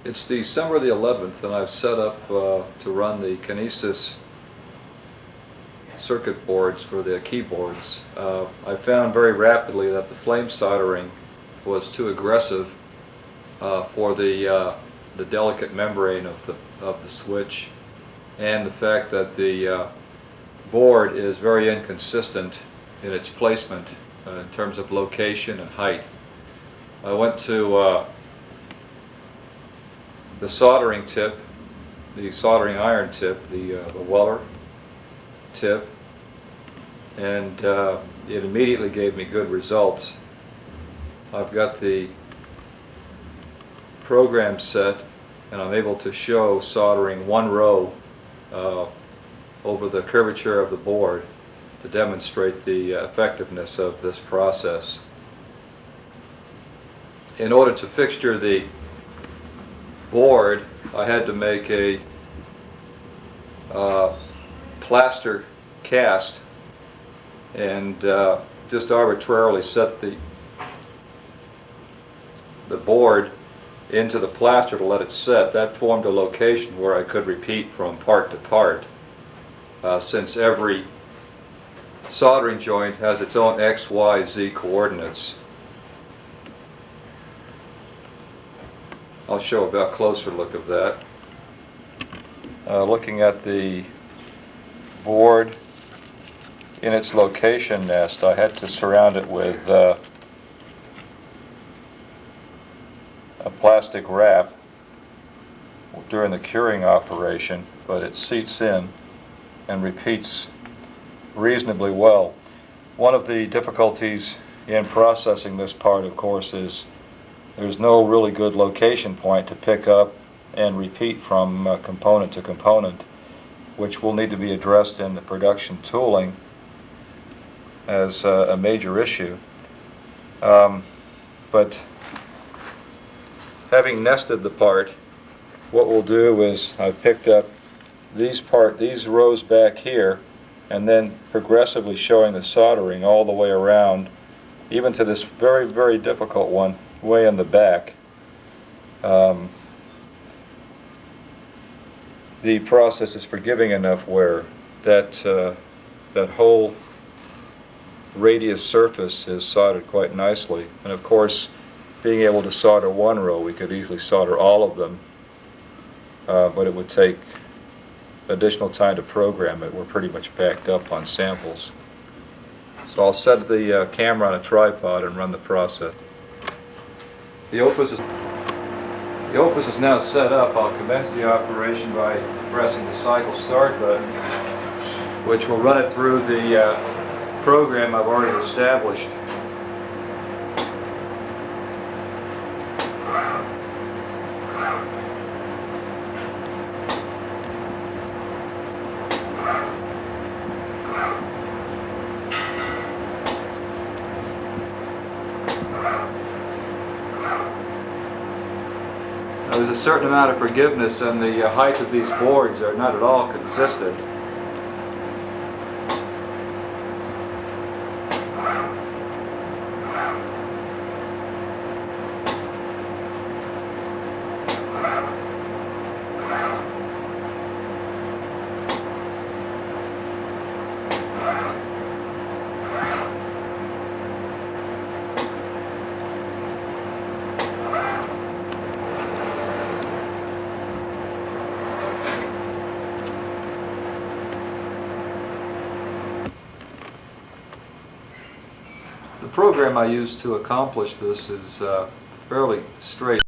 It's December the 11th, and I've set up to run the Kinesys circuit boards for the keyboards. I found very rapidly that the flame soldering was too aggressive for the delicate membrane of the switch, and the fact that the board is very inconsistent in its placement in terms of location and height. I went to the soldering tip, the soldering iron tip, the Weller tip, and it immediately gave me good results. I've got the program set, and I'm able to show soldering one row over the curvature of the board to demonstrate the effectiveness of this process. In order to fixture the board, I had to make a plaster cast and just arbitrarily set the board into the plaster to let it set. That formed a location where I could repeat from part to part, since every soldering joint has its own X, Y, Z coordinates. I'll show a closer look of that. Looking at the board in its location nest, I had to surround it with a plastic wrap during the curing operation, but it seats in and repeats reasonably well. One of the difficulties in processing this part, of course, is there's no really good location point to pick up and repeat from component to component, which will need to be addressed in the production tooling as a major issue. But having nested the part, what we'll do is I've picked up these rows back here, and then progressively showing the soldering all the way around, even to this very, very difficult one way in the back. The process is forgiving enough where that whole radius surface is soldered quite nicely. And of course, being able to solder one row, we could easily solder all of them, but it would take additional time to program it. We're pretty much backed up on samples. So I'll set the camera on a tripod and run the process. The Opus is now set up. I'll commence the operation by pressing the cycle start button, which will run it through the program I've already established. Now, there's a certain amount of forgiveness, and the height of these boards are not at all consistent. The program I use to accomplish this is fairly straight.